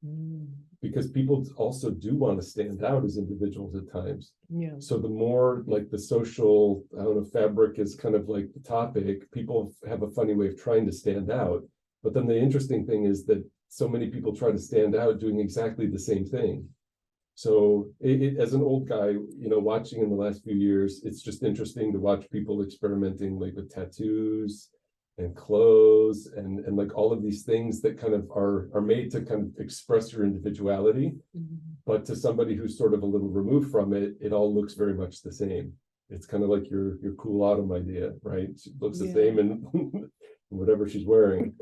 D: because people also do want to stand out as individuals at times. Yeah. So the more like the social, I don't know, fabric is kind of like the topic, people have a funny way of trying to stand out. But then the interesting thing is that so many people try to stand out doing exactly the same thing. So as an old guy, you know, watching in the last few years, it's just interesting to watch people experimenting like with tattoos and clothes and like all of these things that kind of are made to kind of express your individuality. But to somebody who's sort of a little removed from it, it all looks very much the same. It's kind of like your cool autumn idea, right? It looks the same in whatever she's wearing.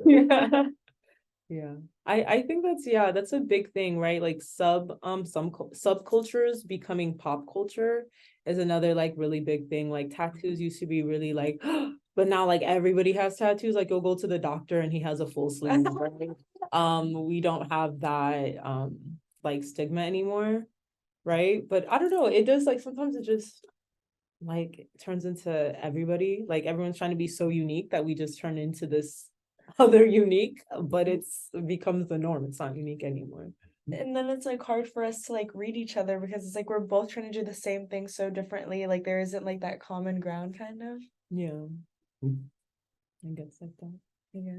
A: Yeah, I think that's a big thing, right? Like some subcultures becoming pop culture is another like really big thing. Like tattoos used to be really like, but now like everybody has tattoos. Like you'll go to the doctor and he has a full sleeve. Right? We don't have that like stigma anymore. right? But I don't know, it does, like, sometimes it just like turns into everybody, like everyone's trying to be so unique that we just turn into this other unique, but it becomes the norm. It's not unique anymore.
B: And then it's like hard for us to like read each other because it's like we're both trying to do the same thing so differently. Like there isn't like that common ground kind of.
A: Yeah.
D: Mm.
A: I guess like that.
B: Yeah.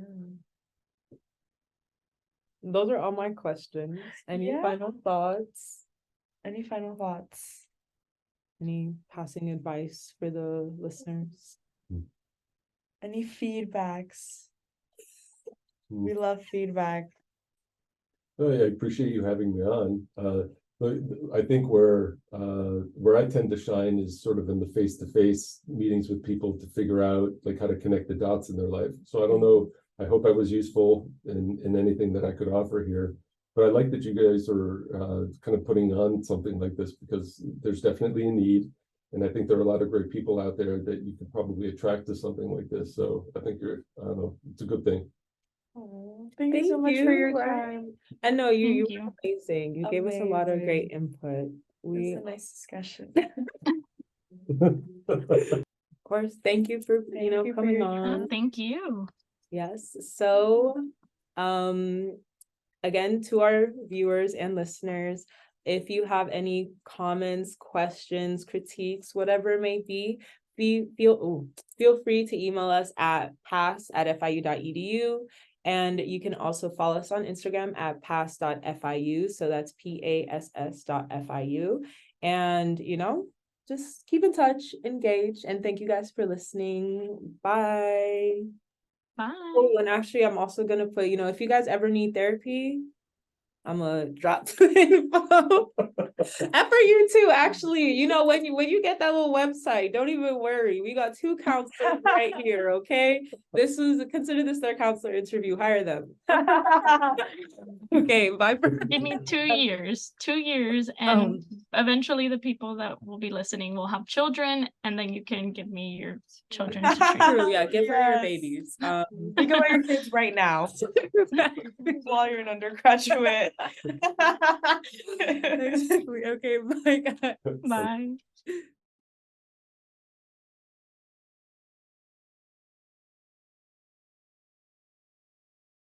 A: Those are all my questions. Any
B: Yeah.
A: final thoughts?
B: Any final thoughts?
A: Any passing advice for the listeners?
B: Any feedbacks?
D: Mm.
B: We love feedback.
D: Oh, yeah, I appreciate you having me on. But I think where I tend to shine is sort of in the face-to-face meetings with people to figure out like how to connect the dots in their life. So I don't know. I hope I was useful in anything that I could offer here. But I like that you guys are kind of putting on something like this because there's definitely a need. And I think there are a lot of great people out there that you could probably attract to something like this. So I think I don't know, it's a good thing.
B: Oh, thank you so much for your time.
A: I know you
E: Thank
A: were
E: you.
A: amazing. You gave us a lot of great input.
B: It was a nice discussion.
A: Of course, thank you for
B: Thank you for
A: coming
B: your
A: on.
E: Thank you.
A: Yes. So, again, to our viewers and listeners, if you have any comments, questions, critiques, whatever it may be, feel free to email us at pass@fiu.edu. And you can also follow us on Instagram at pass.fiu. So that's PASS.FIU. And, just keep in touch, engage, and thank you guys for listening. Bye.
E: Bye.
A: Oh, and actually, I'm also gonna put, if you guys ever need therapy, I'm gonna drop the info. And for you too, actually, when you get that little website, don't even worry. We got 2 counselors right here, okay? Consider this their counselor interview. Hire them. Okay, bye.
E: Give me 2 years, 2 years, and eventually the people that will be listening will have children, and then you can give me your children to treat.
A: True, yeah, give her your babies.
B: Think about your kids right now while you're an undergraduate.
A: Exactly. Okay, bye guys.
E: Bye.